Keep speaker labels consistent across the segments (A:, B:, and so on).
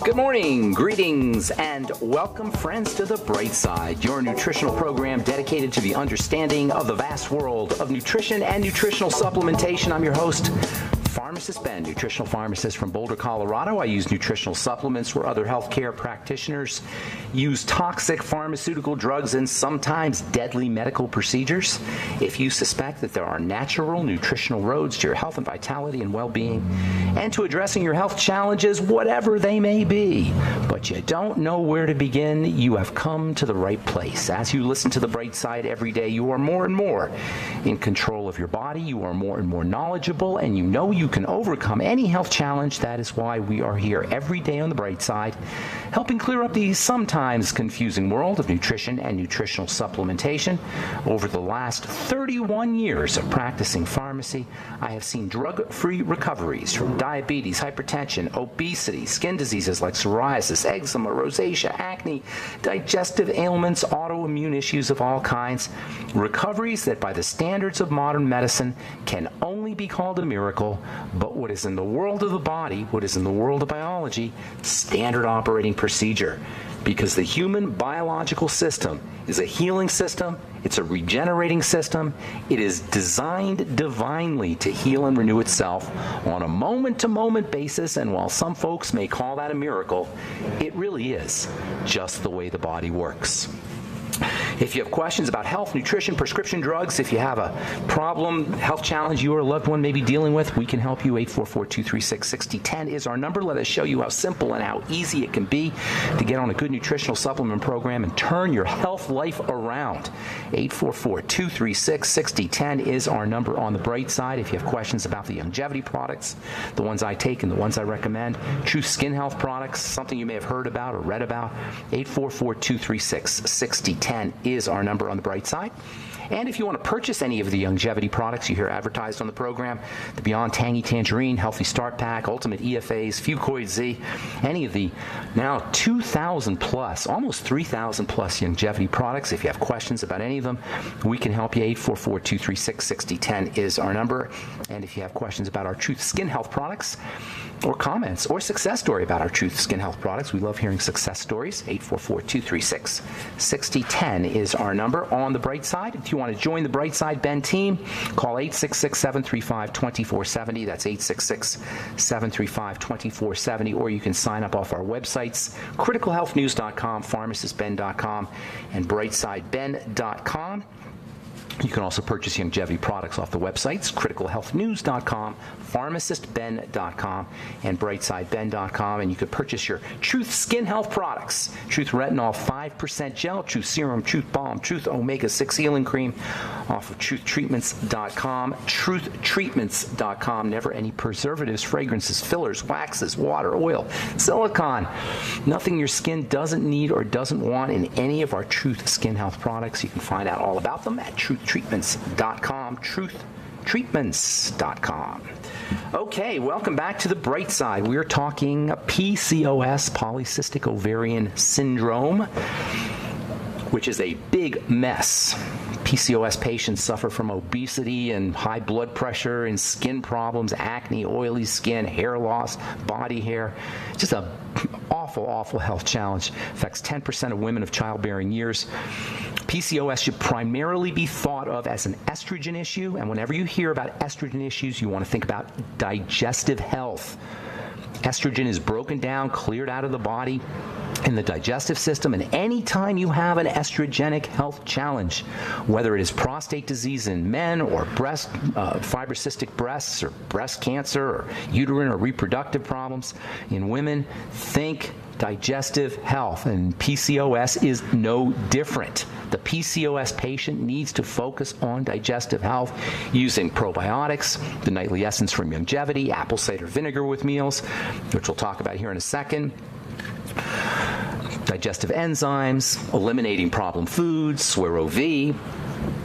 A: Good morning, greetings, and welcome, friends, to The Bright Side, your nutritional program dedicated to the understanding of the vast world of nutrition and nutritional supplementation. I'm your host, Pharmacist Ben, nutritional pharmacist from Boulder, Colorado. I use nutritional supplements where other healthcare practitioners use toxic pharmaceutical drugs and sometimes deadly medical procedures. If you suspect that there are natural nutritional roads to your health and vitality and well-being and to addressing your health challenges, whatever they may be, but you don't know where to begin, you have come to the right place. As you listen to The Bright Side every day, you are more and more in control of your body, you are more and more knowledgeable, and you know you can overcome any health challenge. That is why we are here every day on The Bright Side, helping clear up the sometimes confusing world of nutrition and nutritional supplementation. Over the last 31 years of practicing pharmacy, I have seen drug-free recoveries from diabetes, hypertension, obesity, skin diseases like psoriasis, eczema, rosacea, acne, digestive ailments, autoimmune issues of all kinds. Recoveries that by the standards of modern medicine can only be called a miracle, but what is in the world of the body, what is in the world of biology, standard operating procedure. Because the human biological system is a healing system, it's a regenerating system, it is designed divinely to heal and renew itself on a moment-to-moment basis, and while some folks may call that a miracle, it really is just the way the body works. If you have questions about health, nutrition, prescription drugs, if you have a problem, health challenge you or a loved one may be dealing with, we can help you. 844-236-6010 is our number. Let us show you how simple and how easy it can be to get on a good nutritional supplement program and turn your health life around. 844-236-6010 is our number on The Bright Side. If you have questions about the longevity products, the ones I take and the ones I recommend, Truth Skin Health products, something you may have heard about or read about, 844-236-6010 is our number on The Bright Side. And if you want to purchase any of the longevity products you hear advertised on the program, the Beyond Tangy Tangerine, Healthy Start Pack, Ultimate EFAs, Fucoid Z, any of the now 2,000 plus, almost 3,000 plus longevity products, if you have questions about any of them, we can help you. 844-236-6010 is our number. And if you have questions about our Truth Skin Health products, or comments or success story about our Truth Skin Health products, we love hearing success stories. 844-236-6010 is our number on The Bright Side. If you want to join the Bright Side Ben team, call 866-735-2470. That's 866-735-2470. Or you can sign up off our websites, criticalhealthnews.com, pharmacistben.com, and brightsideben.com. You can also purchase longevity products off the websites, criticalhealthnews.com, pharmacistben.com, and brightsideben.com. And you can purchase your Truth Skin Health products, Truth Retinol 5% Gel, Truth Serum, Truth Balm, Truth Omega-6 Healing Cream off of truthtreatments.com, truthtreatments.com. Never any preservatives, fragrances, fillers, waxes, water, oil, silicone. Nothing your skin doesn't need or doesn't want in any of our Truth Skin Health products. You can find out all about them at truthtreatments.com, truthtreatments.com. Okay, welcome back to The Bright Side. We're talking PCOS, polycystic ovarian syndrome, which is a big mess. PCOS patients suffer from obesity and high blood pressure and skin problems, acne, oily skin, hair loss, body hair. Just a awful health challenge. Affects 10% of women of childbearing years. PCOS should primarily be thought of as an estrogen issue, and whenever you hear about estrogen issues, you want to think about digestive health. Estrogen is broken down, cleared out of the body in the digestive system, and anytime you have an estrogenic health challenge, whether it is prostate disease in men or fibrocystic breasts or breast cancer or uterine or reproductive problems in women, think digestive health, and PCOS is no different. The PCOS patient needs to focus on digestive health using probiotics, the nightly essence from longevity, apple cider vinegar with meals, which we'll talk about here in a second, digestive enzymes, eliminating problem foods, Swero V,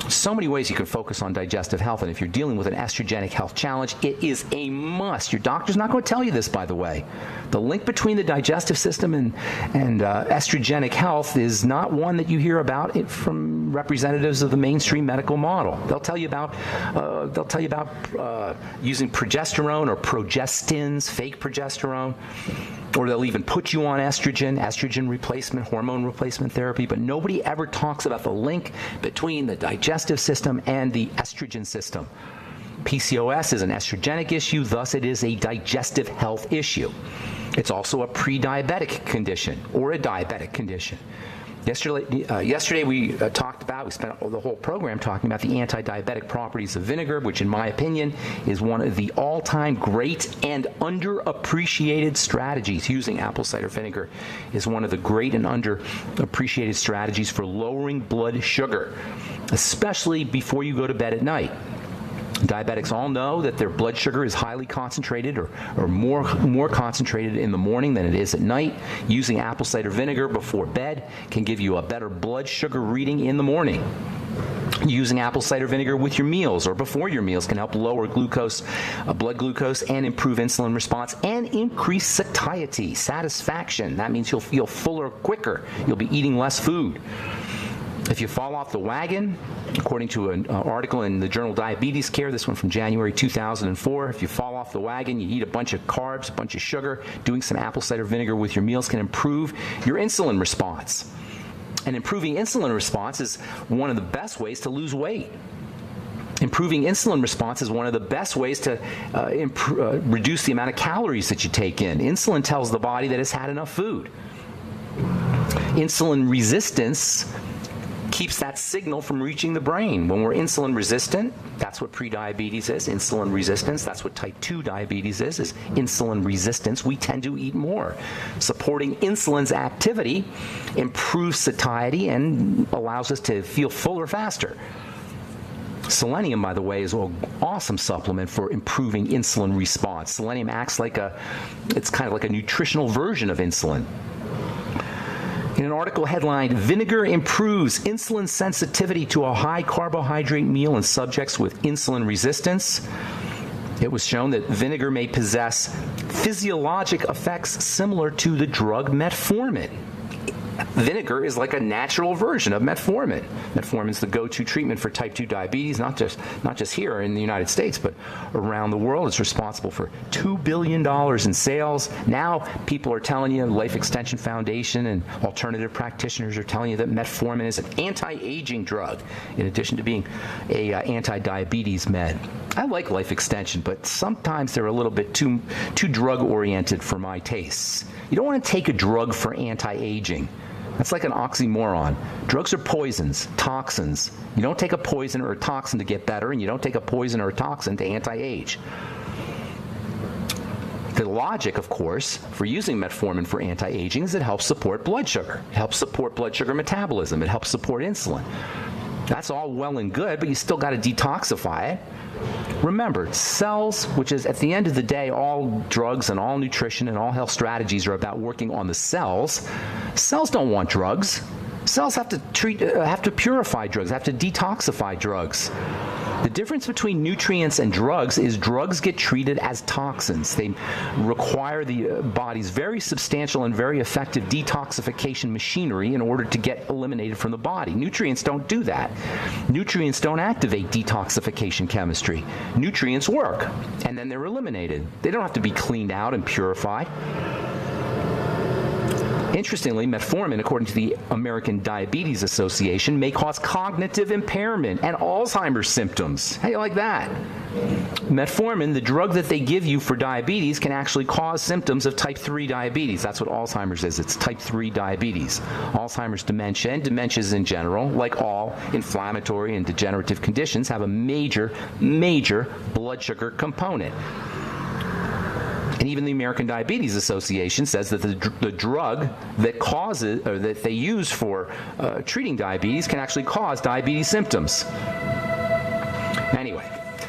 A: So many ways you can focus on digestive health, and if you're dealing with an estrogenic health challenge, it is a must. Your doctor's not going to tell you this, by the way. The link between the digestive system and estrogenic health is not one that you hear about from representatives of the mainstream medical model. They'll tell you about using progesterone or progestins, fake progesterone. Or they'll even put you on estrogen replacement, hormone replacement therapy, but nobody ever talks about the link between the digestive system and the estrogen system. PCOS is an estrogenic issue, thus it is a digestive health issue. It's also a pre-diabetic condition or a diabetic condition. Yesterday we spent the whole program talking about the anti-diabetic properties of vinegar, which in my opinion is one of the all-time great and underappreciated strategies. Using apple cider vinegar is one of the great and underappreciated strategies for lowering blood sugar, especially before you go to bed at night. Diabetics all know that their blood sugar is highly concentrated or more concentrated in the morning than it is at night. Using apple cider vinegar before bed can give you a better blood sugar reading in the morning. Using apple cider vinegar with your meals or before your meals can help lower blood glucose, and improve insulin response and increase satiety, satisfaction. That means you'll feel fuller quicker. You'll be eating less food. If you fall off the wagon, according to an article in the journal Diabetes Care, this one from January 2004, if you fall off the wagon, you eat a bunch of carbs, a bunch of sugar, doing some apple cider vinegar with your meals can improve your insulin response. And improving insulin response is one of the best ways to lose weight. Improving insulin response is one of the best ways to reduce the amount of calories that you take in. Insulin tells the body that it's had enough food. Insulin resistance keeps that signal from reaching the brain. When we're insulin resistant, that's what prediabetes is. Insulin resistance, that's what type 2 diabetes is insulin resistance. We tend to eat more. Supporting insulin's activity improves satiety and allows us to feel fuller faster. Selenium, by the way, is an awesome supplement for improving insulin response. Selenium acts it's kind of like a nutritional version of insulin. In an article headlined, "Vinegar Improves Insulin Sensitivity to a High Carbohydrate Meal in Subjects with Insulin Resistance," it was shown that vinegar may possess physiologic effects similar to the drug metformin. Vinegar is like a natural version of metformin. Metformin is the go-to treatment for type 2 diabetes, not just here in the United States, but around the world. It's responsible for $2 billion in sales. Now people are telling you, Life Extension Foundation and alternative practitioners are telling you that metformin is an anti-aging drug, in addition to being a anti-diabetes med. I like Life Extension, but sometimes they're a little bit too drug-oriented for my tastes. You don't want to take a drug for anti-aging. That's like an oxymoron. Drugs are poisons, toxins. You don't take a poison or a toxin to get better, and you don't take a poison or a toxin to anti-age. The logic, of course, for using metformin for anti-aging is it helps support blood sugar. It helps support blood sugar metabolism. It helps support insulin. That's all well and good, but you still got to detoxify it. Remember, cells, which is at the end of the day, all drugs and all nutrition and all health strategies are about working on the cells. Cells don't want drugs. Cells have to purify drugs, have to detoxify drugs. The difference between nutrients and drugs is drugs get treated as toxins. They require the body's very substantial and very effective detoxification machinery in order to get eliminated from the body. Nutrients don't do that. Nutrients don't activate detoxification chemistry. Nutrients work, and then they're eliminated. They don't have to be cleaned out and purified. Interestingly, metformin, according to the American Diabetes Association, may cause cognitive impairment and Alzheimer's symptoms. How do you like that? Metformin, the drug that they give you for diabetes, can actually cause symptoms of type 3 diabetes. That's what Alzheimer's is. It's type 3 diabetes. Alzheimer's, dementia, and dementias in general, like all inflammatory and degenerative conditions, have a major blood sugar component. And even the American Diabetes Association says that the drug that causes, or that they use for treating diabetes, can actually cause diabetes symptoms. Anyway,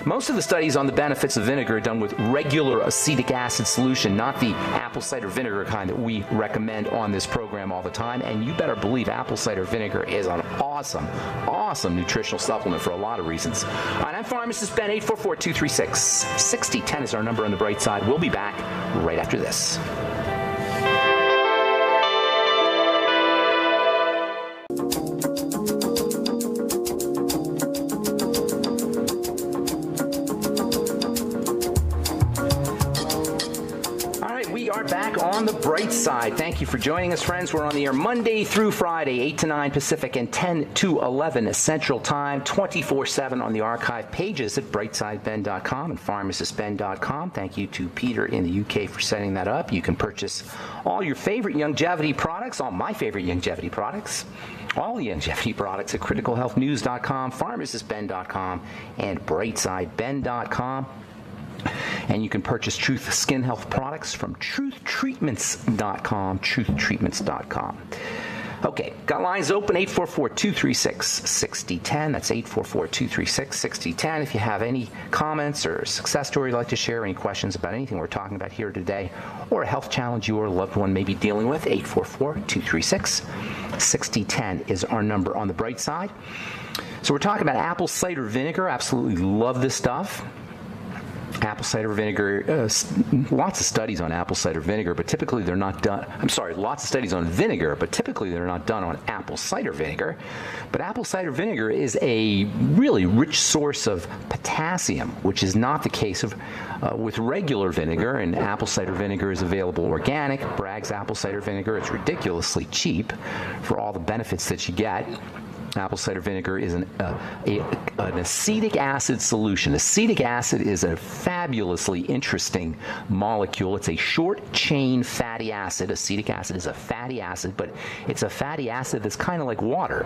A: Most of the studies on the benefits of vinegar are done with regular acetic acid solution, not the apple cider vinegar kind that we recommend on this program all the time. And you better believe apple cider vinegar is an awesome, awesome nutritional supplement for a lot of reasons. All right, I'm Pharmacist Ben. 844-236-6010 is our number on the bright side. We'll be back right after this. Back on the bright side. Thank you for joining us, friends. We're on the air Monday through Friday, 8 to 9 Pacific and 10 to 11 Central Time, 24/7 on the archive pages at brightsideben.com and pharmacistben.com. Thank you to Peter in the UK for setting that up. You can purchase all your favorite longevity products, all my favorite longevity products, all the longevity products at criticalhealthnews.com, pharmacistben.com, and brightsideben.com. And you can purchase Truth Skin Health products from truthtreatments.com, truthtreatments.com. Okay, got lines open, 844-236-6010. That's 844-236-6010. If you have any comments or success story you'd like to share, any questions about anything we're talking about here today, or a health challenge you or a loved one may be dealing with, 844-236-6010 is our number on the bright side. So we're talking about apple cider vinegar. Absolutely love this stuff. Apple cider vinegar, lots of studies on apple cider vinegar, but typically they're not done. Lots of studies on vinegar, but typically they're not done on apple cider vinegar. But apple cider vinegar is a really rich source of potassium, which is not the case with regular vinegar. And apple cider vinegar is available organic. Bragg's apple cider vinegar, it's ridiculously cheap for all the benefits that you get. Apple cider vinegar is an acetic acid solution. Acetic acid is a fabulously interesting molecule. It's a short-chain fatty acid. Acetic acid is a fatty acid, but it's a fatty acid that's kind of like water.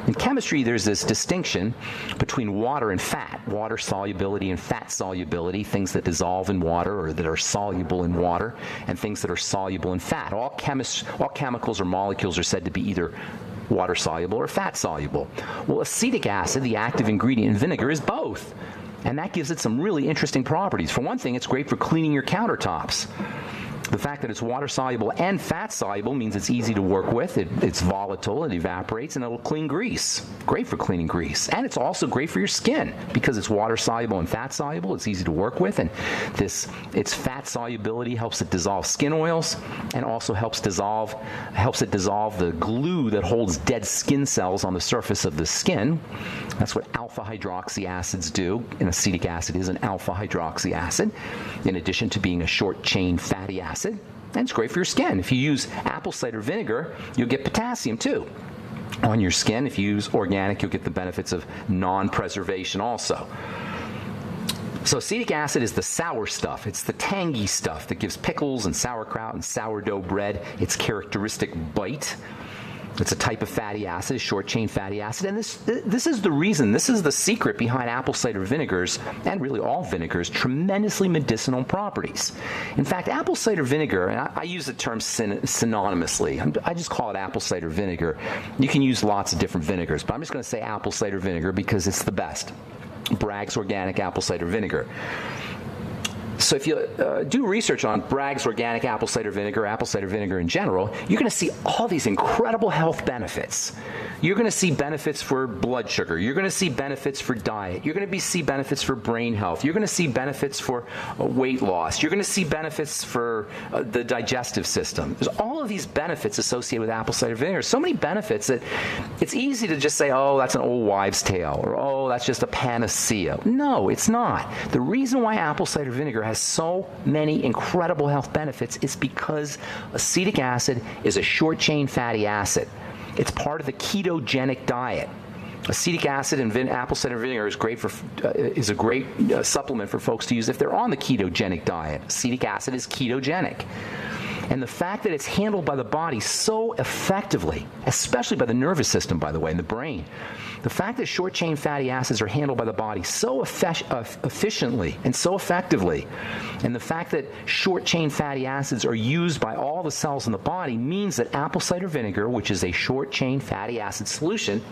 A: In chemistry, there's this distinction between water and fat, water solubility and fat solubility, things that dissolve in water or that are soluble in water, and things that are soluble in fat. All chemicals or molecules are said to be either water soluble or fat soluble. Well, acetic acid, the active ingredient in vinegar, is both. And that gives it some really interesting properties. For one thing, it's great for cleaning your countertops. The fact that it's water soluble and fat soluble means it's easy to work with. It's volatile, it evaporates, and it'll clean grease. Great for cleaning grease. And it's also great for your skin because it's water soluble and fat soluble. It's easy to work with, and its fat solubility helps it dissolve skin oils and also helps it dissolve the glue that holds dead skin cells on the surface of the skin. That's what alpha hydroxy acids do, and acetic acid is an alpha hydroxy acid, in addition to being a short chain fatty acid. And it's great for your skin. If you use apple cider vinegar, you'll get potassium too on your skin. If you use organic, you'll get the benefits of non-preservation also. So acetic acid is the sour stuff. It's the tangy stuff that gives pickles and sauerkraut and sourdough bread its characteristic bite. It's a type of fatty acid, short-chain fatty acid, and this is the reason, this is the secret behind apple cider vinegars, and really all vinegars, tremendously medicinal properties. In fact, apple cider vinegar, and I use the term synonymously, I just call it apple cider vinegar. You can use lots of different vinegars, but I'm just going to say apple cider vinegar because it's the best. Bragg's Organic Apple Cider Vinegar. So if you do research on Bragg's Organic Apple Cider Vinegar in general, you're going to see all these incredible health benefits. You're going to see benefits for blood sugar. You're going to see benefits for diet. You're going to see benefits for brain health. You're going to see benefits for weight loss. You're going to see benefits for the digestive system. There's all of these benefits associated with apple cider vinegar. So many benefits that it's easy to just say, oh, that's an old wives' tale, or oh, that's just a panacea. No, it's not. The reason why apple cider vinegar has so many incredible health benefits is because acetic acid is a short-chain fatty acid. It's part of the ketogenic diet. Acetic acid in apple cider vinegar is a great supplement for folks to use if they're on the ketogenic diet. Acetic acid is ketogenic. And the fact that it's handled by the body so effectively, especially by the nervous system, by the way, and the brain, the fact that short-chain fatty acids are handled by the body so efficiently and so effectively, and the fact that short-chain fatty acids are used by all the cells in the body means that apple cider vinegar, which is a short-chain fatty acid solution,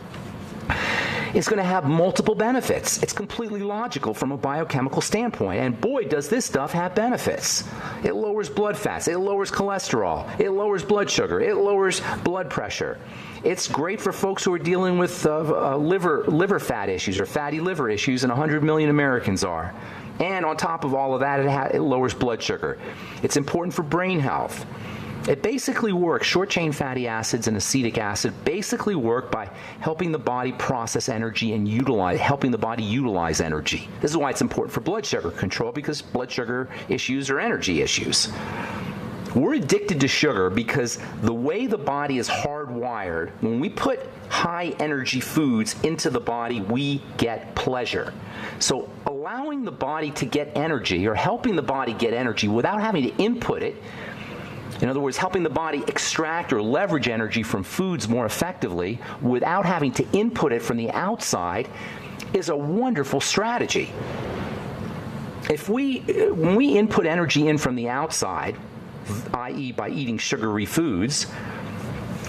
A: is going to have multiple benefits. It's completely logical from a biochemical standpoint. And boy, does this stuff have benefits. It lowers blood fats. It lowers cholesterol. It lowers blood sugar. It lowers blood pressure. It's great for folks who are dealing with liver fat issues or fatty liver issues, and 100 million Americans are. And on top of all of that, it lowers blood sugar. It's important for brain health. It basically works, short-chain fatty acids and acetic acid basically work by helping the body process energy and helping the body utilize energy. This is why it's important for blood sugar control, because blood sugar issues are energy issues. We're addicted to sugar because the way the body is hardwired, when we put high-energy foods into the body, we get pleasure. So allowing the body to get energy, or helping the body get energy without having to input it, in other words, helping the body extract or leverage energy from foods more effectively without having to input it from the outside, is a wonderful strategy. When we input energy in from the outside, i.e. by eating sugary foods,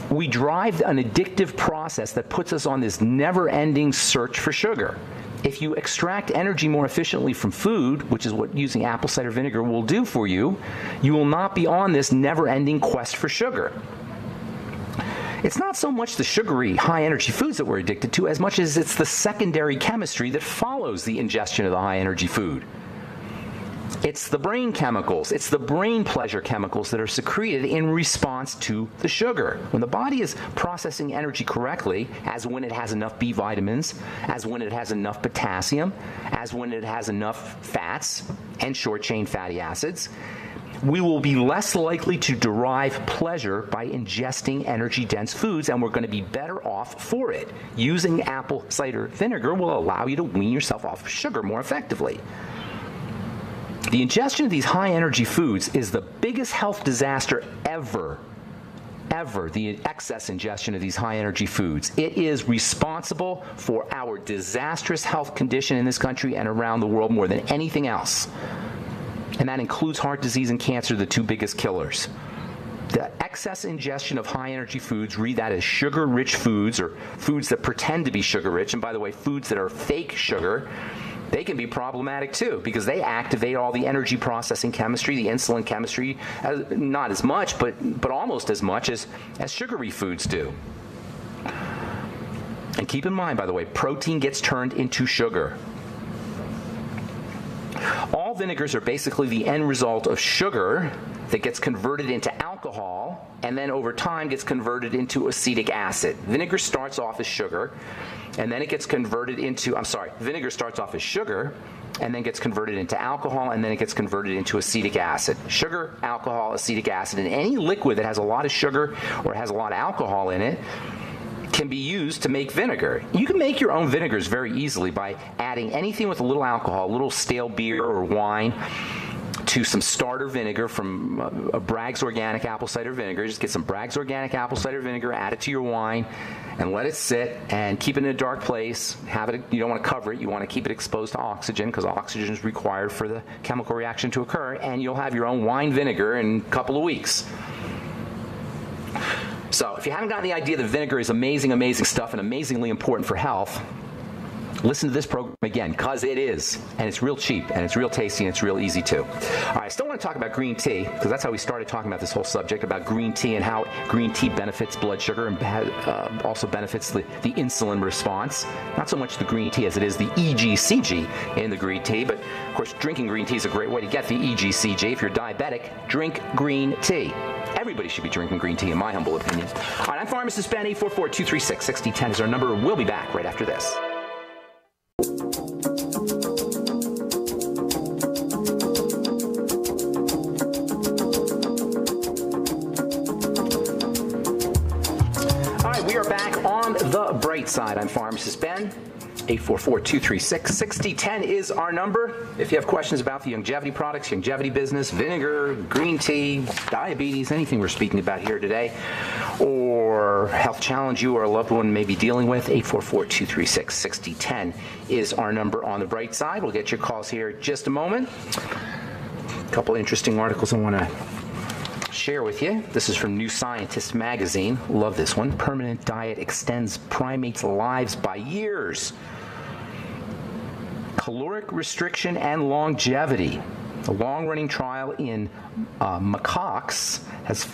A: we drive an addictive process that puts us on this never-ending search for sugar. If you extract energy more efficiently from food, which is what using apple cider vinegar will do for you, you will not be on this never-ending quest for sugar. It's not so much the sugary, high-energy foods that we're addicted to as much as it's the secondary chemistry that follows the ingestion of the high-energy food. It's the brain chemicals, it's the brain pleasure chemicals that are secreted in response to the sugar. When the body is processing energy correctly, as when it has enough B vitamins, as when it has enough potassium, as when it has enough fats and short-chain fatty acids, we will be less likely to derive pleasure by ingesting energy-dense foods, and we're going to be better off for it. Using apple cider vinegar will allow you to wean yourself off of sugar more effectively. The ingestion of these high-energy foods is the biggest health disaster ever, the excess ingestion of these high-energy foods. It is responsible for our disastrous health condition in this country and around the world more than anything else. And that includes heart disease and cancer, the two biggest killers. The excess ingestion of high-energy foods, read that as sugar-rich foods or foods that pretend to be sugar-rich, and by the way, foods that are fake sugar, they can be problematic too, because they activate all the energy processing chemistry, the insulin chemistry, not as much, but almost as much as sugary foods do. And keep in mind, by the way, protein gets turned into sugar. All vinegars are basically the end result of sugar that gets converted into alcohol and then over time gets converted into acetic acid. Vinegar starts off as sugar and then it gets converted into, vinegar starts off as sugar and then gets converted into alcohol and then it gets converted into acetic acid. Sugar, alcohol, acetic acid, and any liquid that has a lot of sugar or has a lot of alcohol in it can be used to make vinegar. You can make your own vinegars very easily by adding anything with a little alcohol, a little stale beer or wine, to some starter vinegar from Bragg's Organic Apple Cider Vinegar. Just get some Bragg's Organic Apple Cider Vinegar, add it to your wine, and let it sit and keep it in a dark place. Have it. You don't want to cover it. You want to keep it exposed to oxygen because oxygen is required for the chemical reaction to occur, and you'll have your own wine vinegar in a couple of weeks. So if you haven't gotten the idea that vinegar is amazing, amazing stuff and amazingly important for health, listen to this program again, because it is, and it's real cheap, and it's real tasty, and it's real easy too. All right, I still want to talk about green tea, because that's how we started talking about this whole subject, about green tea and how green tea benefits blood sugar and also benefits the insulin response. Not so much the green tea as it is the EGCG in the green tea, but of course drinking green tea is a great way to get the EGCG. If you're diabetic, drink green tea. Everybody should be drinking green tea, in my humble opinion. All right, I'm Pharmacist Ben. 844-236-6010 is our number. We'll be back right after this. All right, we are back on the bright side. I'm Pharmacist Ben. 844-236-6010 is our number. If you have questions about the longevity products, longevity business, vinegar, green tea, diabetes, anything we're speaking about here today, or health challenge you or a loved one may be dealing with, 844-236-6010 is our number on the bright side. We'll get your calls here in just a moment. A couple interesting articles I want to share with you. This is from New Scientist magazine. Love this one. Permanent diet extends primates' lives by years. Caloric restriction and longevity. A long-running trial in macaques,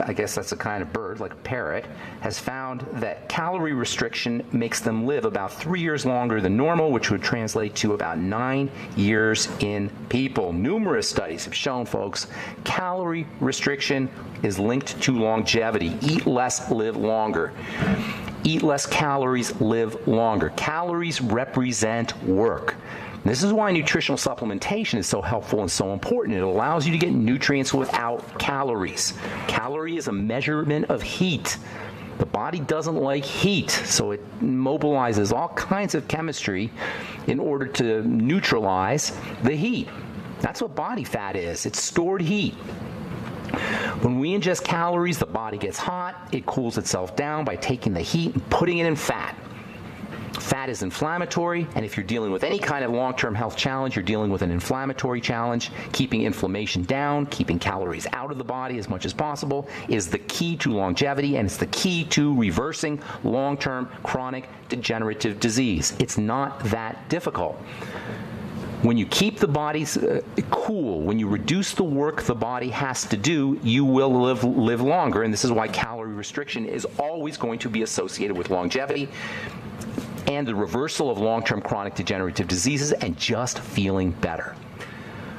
A: I guess that's a kind of bird, like a parrot, has found that calorie restriction makes them live about 3 years longer than normal, which would translate to about 9 years in people. Numerous studies have shown, folks, calorie restriction is linked to longevity. Eat less, live longer. Eat less calories, live longer. Calories represent work. This is why nutritional supplementation is so helpful and so important. It allows you to get nutrients without calories. Calorie is a measurement of heat. The body doesn't like heat, so it mobilizes all kinds of chemistry in order to neutralize the heat. That's what body fat is. It's stored heat. When we ingest calories, the body gets hot. It cools itself down by taking the heat and putting it in fat. Fat is inflammatory, and if you're dealing with any kind of long-term health challenge, you're dealing with an inflammatory challenge. Keeping inflammation down, keeping calories out of the body as much as possible is the key to longevity, and it's the key to reversing long-term chronic degenerative disease. It's not that difficult. When you keep the body cool, when you reduce the work the body has to do, you will live longer, and this is why calorie restriction is always going to be associated with longevity and the reversal of long-term chronic degenerative diseases and just feeling better.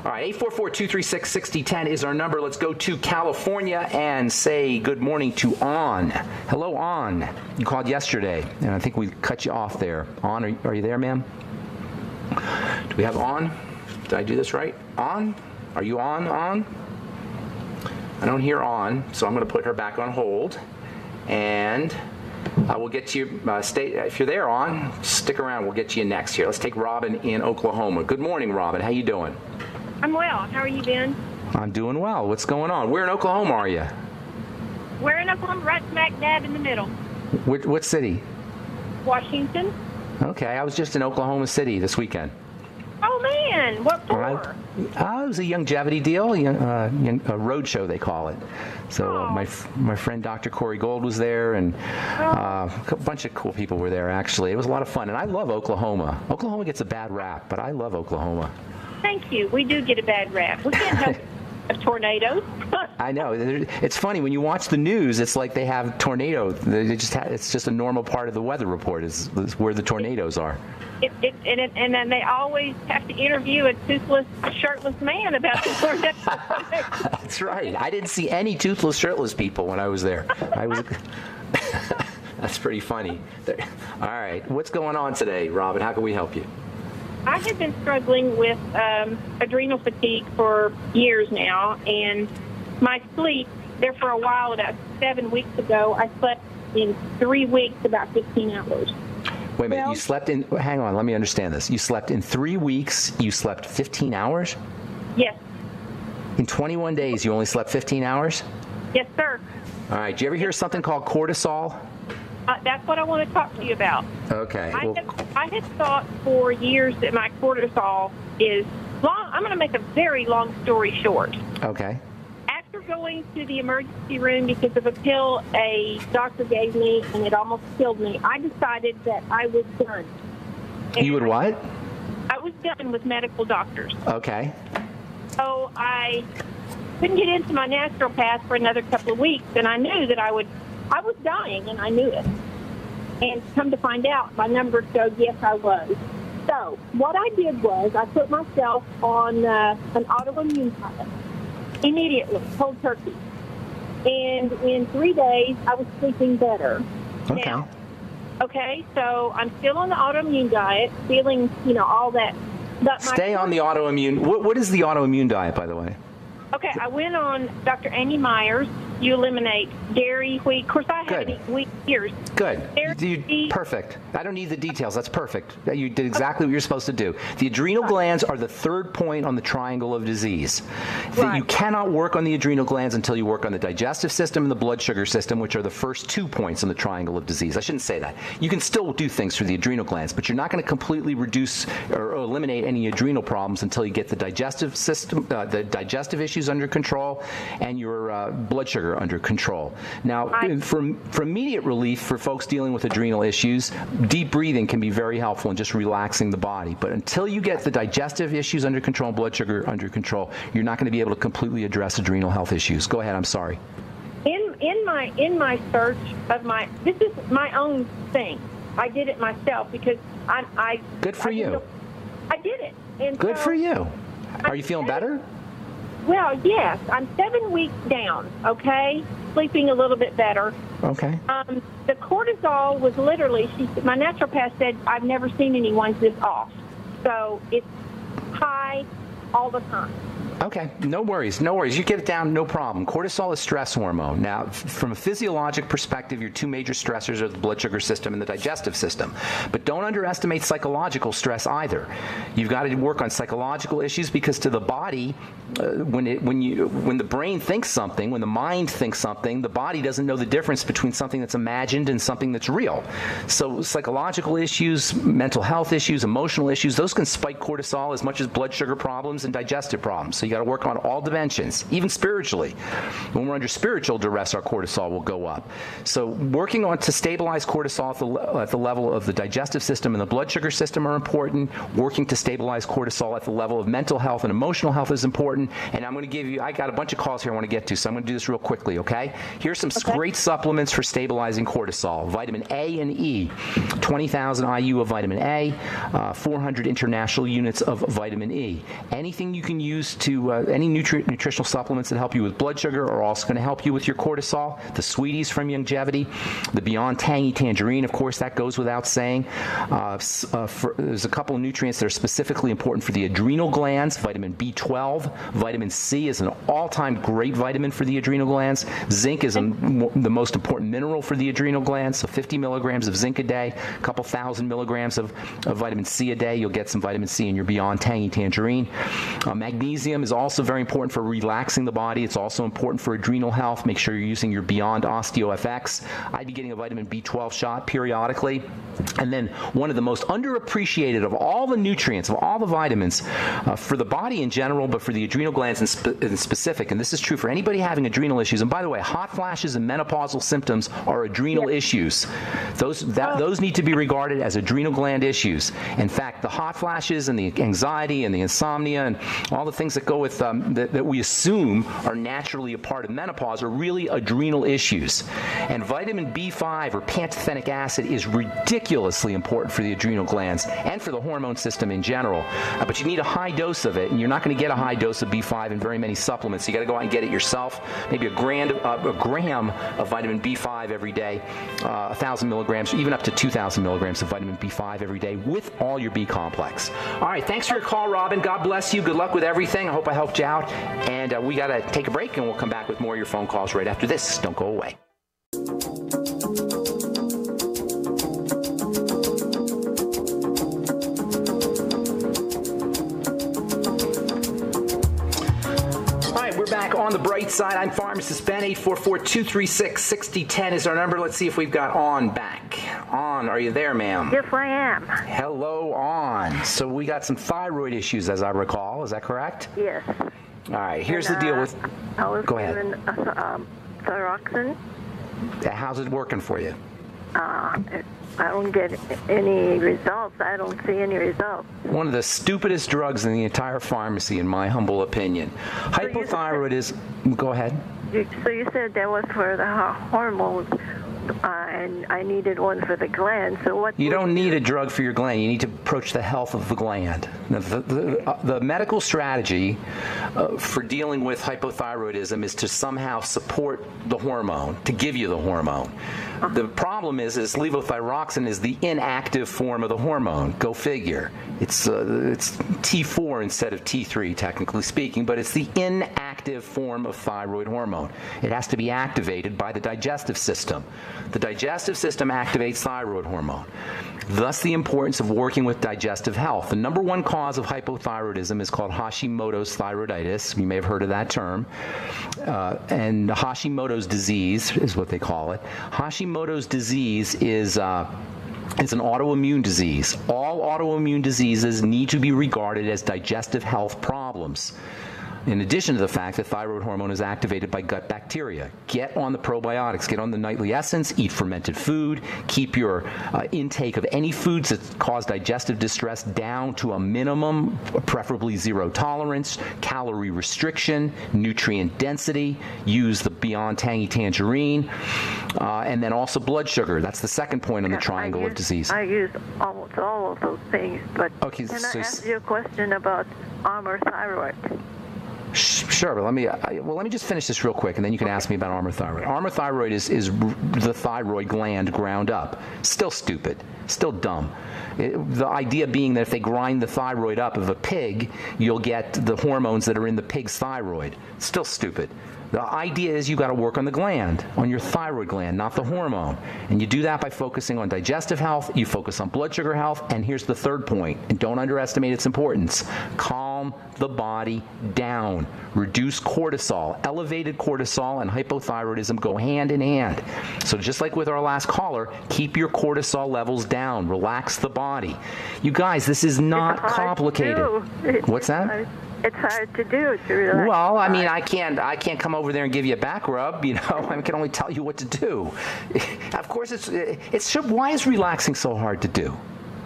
A: All right, 844-236-6010 is our number. Let's go to California and say good morning to On. Hello, On. You called yesterday, and I think we cut you off there. On, are you there, ma'am? Do we have On? Did I do this right? On? Are you on? I don't hear On, so I'm going to put her back on hold. And we'll get to you. If you're there, On, stick around. We'll get to you next here. Let's take Robin in Oklahoma. Good morning, Robin. How you doing?
B: I'm well. How are you, Ben?
A: I'm doing well. What's going on? Where in Oklahoma are you?
B: We're in Oklahoma, right smack dab in the middle.
A: What city?
B: Washington.
A: Okay, I was just in Oklahoma City this weekend.
B: Oh, man. What for?
A: It was a longevity deal, a road show they call it. So my friend Dr. Corey Gold was there, and a bunch of cool people were there, actually. It was a lot of fun, and I love Oklahoma. Oklahoma gets a bad rap, but I love Oklahoma.
B: Thank you. We do get a bad rap. We can't help tornadoes.
A: I know. It's funny. When you watch the news, it's like they have tornadoes. It's just a normal part of the weather report is where the tornadoes are.
B: And then they always have to interview a toothless, shirtless man about the tornado.
A: That's right. I didn't see any toothless, shirtless people when I was there. That's pretty funny. All right. What's going on today, Robin? How can we help you?
B: I have been struggling with adrenal fatigue for years now, and my sleep, there for a while, about 7 weeks ago, I slept in 3 weeks about 15 hours.
A: Wait a minute, you slept in, hang on, let me understand this. You slept in 3 weeks, you slept 15 hours?
B: Yes.
A: In 21 days, you only slept 15 hours?
B: Yes, sir.
A: All right, do you ever hear something called cortisol?
B: That's what I want to talk to you about.
A: Okay.
B: I had thought for years that my cortisol is long. I'm going to make a very long story short.
A: Okay.
B: After going to the emergency room because of a pill a doctor gave me and it almost killed me, I decided that I was done. And
A: you would what?
B: I was done with medical doctors.
A: Okay.
B: So I couldn't get into my naturopath for another couple of weeks, and I knew that I was dying, and I knew it. And come to find out, my numbers showed yes, I was. So what I did was I put myself on an autoimmune diet immediately, cold turkey. And in 3 days, I was sleeping better.
A: Okay.
B: Now, so I'm still on the autoimmune diet, feeling, all that. But
A: stay on the autoimmune. What is the autoimmune diet, by the way?
B: Okay, I went on Dr. Amy Myers. You eliminate dairy, wheat. Of course, I haven't eaten wheat years.
A: Good. Perfect. I don't need the details. That's perfect. You did exactly what you're supposed to do. The adrenal glands are the third point on the triangle of disease.
B: Right.
A: You cannot work on the adrenal glands until you work on the digestive system and the blood sugar system, which are the first 2 points on the triangle of disease. I shouldn't say that. You can still do things for the adrenal glands, but you're not going to completely reduce or eliminate any adrenal problems until you get the digestive system, the digestive issues under control, and your blood sugar sugar under control. Now, for immediate relief for folks dealing with adrenal issues, deep breathing can be very helpful in just relaxing the body. But until you get the digestive issues under control and blood sugar under control, you're not going to be able to completely address adrenal health issues. Go ahead. I'm sorry.
B: In my search of this is my own thing. I did it myself because I
A: good for you.
B: I did it. And
A: good for you. Are you feeling better?
B: Well, yes. I'm 7 weeks down. Okay, sleeping a little bit better.
A: Okay.
B: The cortisol was literally. My naturopath said I've never seen anyone this off. So it's high all the time.
A: Okay, no worries, no worries. You get it down, no problem. Cortisol is stress hormone. Now, from a physiologic perspective, your two major stressors are the blood sugar system and the digestive system. But don't underestimate psychological stress either. You've got to work on psychological issues because to the body, when the brain thinks something, when the mind thinks something, the body doesn't know the difference between something that's imagined and something that's real. So psychological issues, mental health issues, emotional issues, those can spike cortisol as much as blood sugar problems and digestive problems. So you got to work on all dimensions, even spiritually. When we're under spiritual duress, our cortisol will go up. So working on to stabilize cortisol at the level of the digestive system and the blood sugar system are important. Working to stabilize cortisol at the level of mental health and emotional health is important. And I'm going to give you, I got a bunch of calls here I want to get to, so I'm going to do this real quickly, okay? Here's some great supplements for stabilizing cortisol. Vitamin A and E, 20,000 IU of vitamin A, 400 international units of vitamin E. Anything you can use to any nutritional supplements that help you with blood sugar are also going to help you with your cortisol. The Sweeties from Youngevity, the Beyond Tangy Tangerine, of course, that goes without saying. There's a couple of nutrients that are specifically important for the adrenal glands. Vitamin B12, vitamin C is an all-time great vitamin for the adrenal glands. Zinc is the most important mineral for the adrenal glands, so 50 milligrams of zinc a day, a couple thousand milligrams of vitamin C a day. You'll get some vitamin C in your Beyond Tangy Tangerine. Magnesium is also very important for relaxing the body. It's also important for adrenal health. Make sure you're using your Beyond OsteoFX. I'd be getting a vitamin B12 shot periodically. And then one of the most underappreciated of all the nutrients, of all the vitamins, for the body in general, but for the adrenal glands in specific, and this is true for anybody having adrenal issues. And by the way, hot flashes and menopausal symptoms are adrenal issues. Those need to be regarded as adrenal gland issues. In fact, the hot flashes and the anxiety and the insomnia and all the things that go with that we assume are naturally a part of menopause are really adrenal issues. And vitamin B5 or pantothenic acid is ridiculously important for the adrenal glands and for the hormone system in general. But you need a high dose of it, and you're not going to get a high dose of B5 in very many supplements. You got to go out and get it yourself. Maybe a gram of vitamin B5 every day, 1,000 milligrams, even up to 2,000 milligrams of vitamin B5 every day with all your B complex. All right, thanks for your call, Robin. God bless you. Good luck with everything. I hope I helped you out. And we got to take a break, and we'll come back with more of your phone calls right after this. Don't go away. We're back on the bright side. I'm pharmacist Ben. 844-236-6010 is our number. Let's see if we've got On back. On, are you there, ma'am?
C: Yes, I am.
A: Hello, On. So we got some thyroid issues, as I recall. Is that correct?
C: Yes.
A: All right. Here's the deal with.
C: I was
A: Go ahead.
C: given thyroxine.
A: How's it working for you?
C: I don't get any results. I don't see any results.
A: One of the stupidest drugs in the entire pharmacy, in my humble opinion. Hypothyroidism. Go ahead.
C: So you said that was for the hormones, and I needed one for the gland. So what?
A: You don't need a drug for your gland. You need to approach the health of the gland. The medical strategy for dealing with hypothyroidism is to somehow support the hormone, to give you the hormone. The problem is levothyroxine is the inactive form of the hormone. Go figure. It's T4 instead of T3, technically speaking, but it's the inactive form of thyroid hormone. It has to be activated by the digestive system. The digestive system activates thyroid hormone. Thus, the importance of working with digestive health. The number one cause of hypothyroidism is called Hashimoto's thyroiditis. You may have heard of that term. And Hashimoto's disease is what they call it. Hashimoto's disease is it's an autoimmune disease. All autoimmune diseases need to be regarded as digestive health problems. In addition to the fact that thyroid hormone is activated by gut bacteria. Get on the probiotics. Get on the nightly essence. Eat fermented food. Keep your intake of any foods that cause digestive distress down to a minimum, preferably zero tolerance, calorie restriction, nutrient density. Use the Beyond Tangy Tangerine. And then also blood sugar. That's the second point on the triangle of disease.
C: I use almost all of those things, but can I ask you a question about Armour Thyroid?
A: Sure, but let me just finish this real quick, and then you can ask me about Armour Thyroid. Armour Thyroid is the thyroid gland ground up. Still stupid, still dumb. The idea being that if they grind the thyroid up of a pig, you'll get the hormones that are in the pig's thyroid. Still stupid. The idea is you got to work on the gland, on your thyroid gland, not the hormone. And you do that by focusing on digestive health, you focus on blood sugar health, and here's the third point, and don't underestimate its importance. Calm the body down. Reduce cortisol. Elevated cortisol and hypothyroidism go hand in hand. So just like with our last caller, keep your cortisol levels down. Relax the body. You guys, this is not complicated. What's that?
C: It's hard to do to relax.
A: Well, I mean, I can't come over there and give you a back rub. You know, I can only tell you what to do. Of course, why is relaxing so hard to do?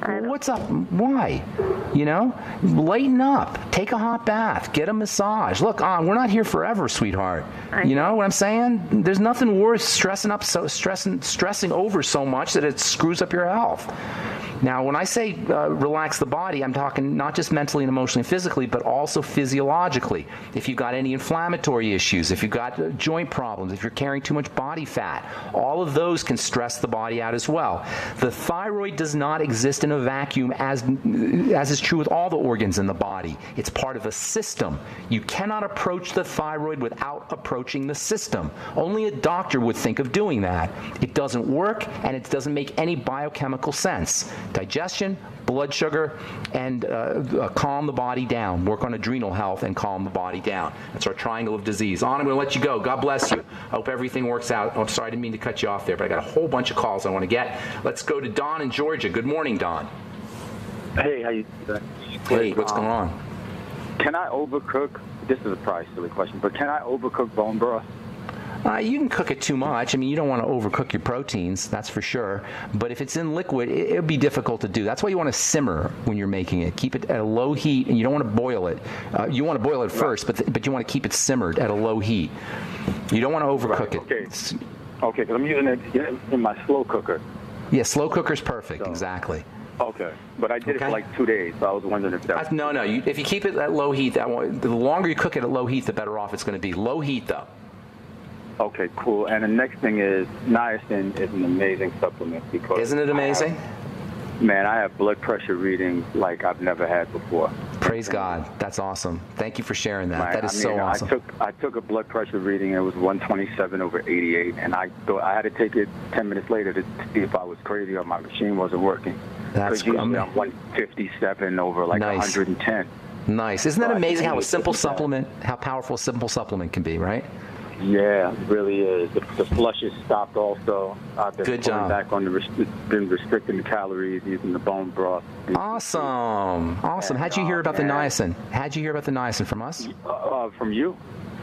A: What's up? Why? You know, lighten up. Take a hot bath. Get a massage. Look, we're not here forever, sweetheart. You know what I'm saying? There's nothing worse stressing over so much that it screws up your health. Now, when I say relax the body, I'm talking not just mentally and emotionally and physically, but also physiologically. If you've got any inflammatory issues, if you've got joint problems, if you're carrying too much body fat, all of those can stress the body out as well. The thyroid does not exist in a vacuum, as is true with all the organs in the body. It's part of a system. You cannot approach the thyroid without approaching the system. Only a doctor would think of doing that. It doesn't work, and it doesn't make any biochemical sense. Digestion, blood sugar, and calm the body down. Work on adrenal health and calm the body down. That's our triangle of disease. I'm going to let you go. God bless you. I hope everything works out. I'm sorry, I didn't mean to cut you off there, but I got a whole bunch of calls I want to get. Let's go to Don in Georgia. Good morning, Don.
D: Hey, how you doing?
A: Hey, what's going on?
D: Can I overcook? This is a probably silly question, but can I overcook bone broth?
A: You can cook it too much. I mean, you don't want to overcook your proteins, that's for sure. But if it's in liquid, it'll be difficult to do. That's why you want to simmer when you're making it. Keep it at a low heat, and you don't want to boil it. You want to boil it first, but you want to keep it simmered at a low heat. You don't want to overcook it.
D: Okay, because I'm using it in my slow cooker.
A: Yeah, slow cooker's perfect, exactly.
D: Okay, but I did it for like 2 days, so I was wondering if that...
A: No, if you keep it at low heat, the longer you cook it at low heat, the better off it's going to be. Low heat, though.
D: Okay, cool. And the next thing is, niacin is an amazing supplement because...
A: Isn't it amazing?
D: Man, I have blood pressure readings like I've never had before.
A: Praise God. That's awesome. Thank you for sharing that. That is so awesome.
D: I took a blood pressure reading. It was 127/88, and I had to take it 10 minutes later to see if I was crazy or my machine wasn't working.
A: That's
D: usually I'm 157 over like 110.
A: Nice. Isn't that amazing how a simple supplement, how powerful a simple supplement can be, right?
D: Yeah, it really is. The flushes stopped also. I've been
A: Good job.
D: Back on been restricting the calories, using the bone broth.
A: Awesome. How'd you hear about the niacin? How'd you hear about the niacin from us?
D: From you.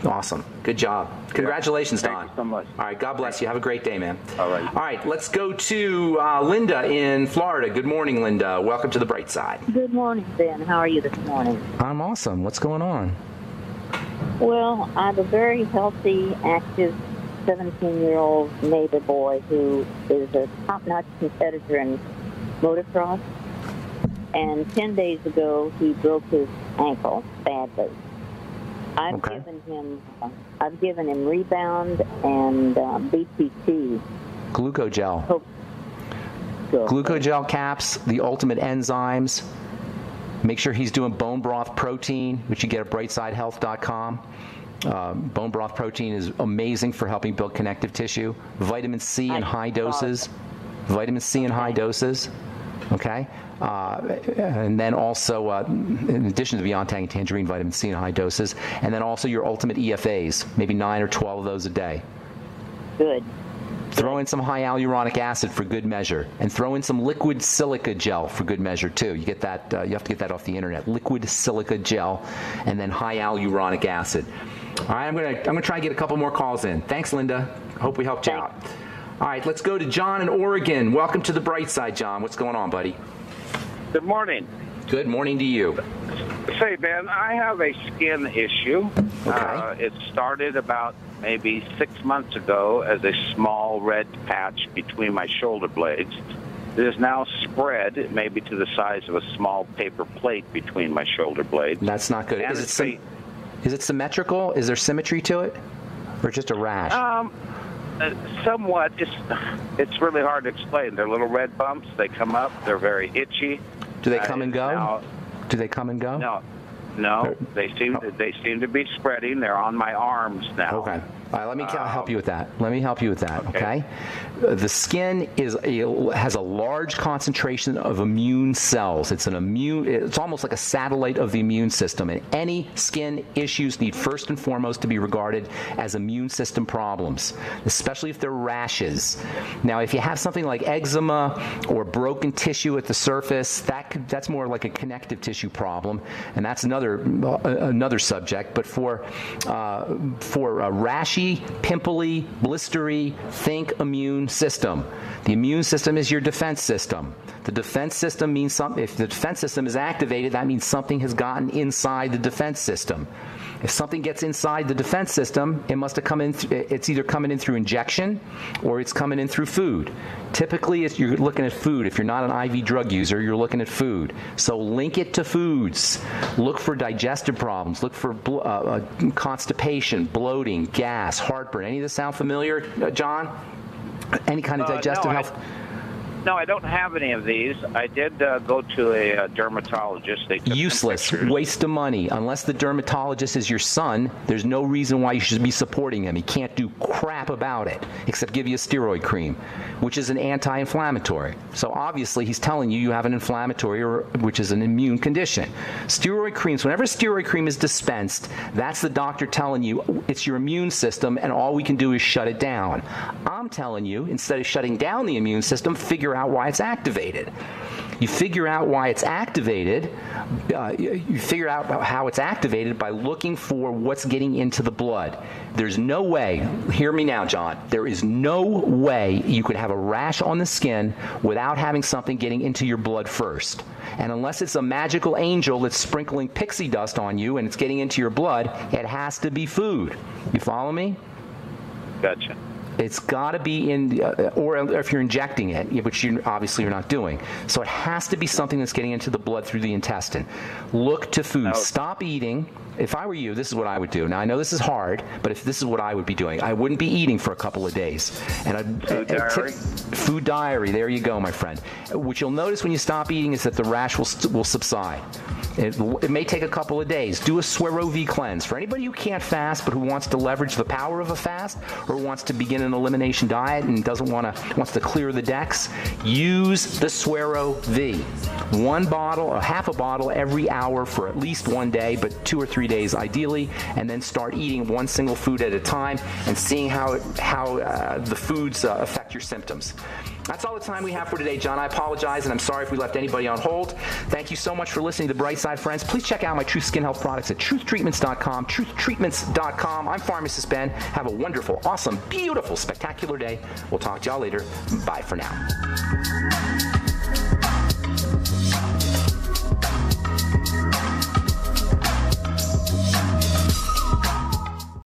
A: Awesome. Good job. Congratulations, Don.
D: Thank you so much.
A: All right. God bless you. Have a great day, man.
D: All right.
A: All right. Let's go to Linda in Florida. Good morning, Linda. Welcome to the Bright Side.
E: Good morning, Ben. How are you this morning?
A: I'm awesome. What's going on?
E: Well, I have a very healthy, active 17-year-old neighbor boy who is a top-notch competitor in motocross. And 10 days ago, he broke his ankle badly. I've given him Rebound and BPT.
A: Glucogel. Glucogel caps, the ultimate enzymes. Make sure he's doing bone broth protein, which you get at brightsidehealth.com. Bone broth protein is amazing for helping build connective tissue. Vitamin C in high doses. Vitamin C in high doses. Okay? And then also, in addition to Beyond Tangy Tangerine, vitamin C in high doses. And then also your ultimate EFAs, maybe 9 or 12 of those a day.
E: Good.
A: Throw in some high hyaluronic acid for good measure, and throw in some liquid silica gel for good measure too. You get that. You have to get that off the internet. Liquid silica gel, and then high hyaluronic acid. All right, I'm gonna try and get a couple more calls in. Thanks, Linda. Hope we helped you out. All right, let's go to John in Oregon. Welcome to the bright side, John. What's going on, buddy?
F: Good morning.
A: Good morning to you.
F: Say, Ben, I have a skin issue.
A: Okay.
F: It started about maybe 6 months ago as a small red patch between my shoulder blades. It is now spread maybe to the size of a small paper plate between my shoulder blades.
A: That's not good. Is it symmetrical? Is there symmetry to it? Or just a rash?
F: Somewhat. It's really hard to explain. They're little red bumps. They come up. They're very itchy.
A: Do they come and go? Do they come and go?
F: No. They seem to be spreading. They're on my arms now.
A: Okay. All right, let me help you with that. Okay? The skin has a large concentration of immune cells. It's almost like a satellite of the immune system. And any skin issues need first and foremost to be regarded as immune system problems, especially if they're rashes. Now, if you have something like eczema or broken tissue at the surface, that's more like a connective tissue problem, and that's another subject. But for rashy, pimply, blistery, think immune system. The immune system is your defense system. The defense system means something. If the defense system is activated, that means something has gotten inside the defense system. If something gets inside the defense system, it must have come in. It's either coming in through injection or it's coming in through food. Typically, you're looking at food. If you're not an IV drug user, you're looking at food. So link it to foods. Look for digestive problems. Look for constipation, bloating, gas, heartburn. Any of this sound familiar, John? Any kind of digestive health?
F: No, I don't have any of these. I did go to a dermatologist. They took
A: Useless. Waste of money. Unless the dermatologist is your son, there's no reason why you should be supporting him. He can't do crap about it except give you a steroid cream, which is an anti-inflammatory. So obviously he's telling you have an inflammatory, which is an immune condition. Steroid creams, whenever steroid cream is dispensed, that's the doctor telling you it's your immune system and all we can do is shut it down. I'm telling you, instead of shutting down the immune system, figure out why it's activated. You figure out why it's activated. You figure out how it's activated by looking for what's getting into the blood. There's no way, hear me now, John, there is no way you could have a rash on the skin without having something getting into your blood first. And unless it's a magical angel that's sprinkling pixie dust on you and it's getting into your blood, it has to be food. You follow me?
F: Gotcha.
A: It's got to be in, or if you're injecting it, which you're not doing. So it has to be something that's getting into the blood through the intestine. Look to food.
F: No.
A: Stop eating. If I were you, this is what I would do. Now, I know this is hard, but if this is what I would be doing, I wouldn't be eating for a couple of days. And
F: Food diary?
A: Food diary. There you go, my friend. What you'll notice when you stop eating is that the rash will subside. It may take a couple of days. Do a Suero V cleanse. For anybody who can't fast but who wants to leverage the power of a fast or wants to begin an elimination diet and wants to clear the decks, use the Suero V. One bottle, or half a bottle every hour for at least 1 day, but 2 or 3 days ideally, and then start eating one single food at a time and seeing how the foods affect your symptoms. That's all the time we have for today, John. I apologize, and I'm sorry if we left anybody on hold. Thank you so much for listening to The Bright Side, friends. Please check out my Truth Skin Health products at truthtreatments.com, truthtreatments.com. I'm Pharmacist Ben. Have a wonderful, awesome, beautiful, spectacular day. We'll talk to y'all later. Bye for now.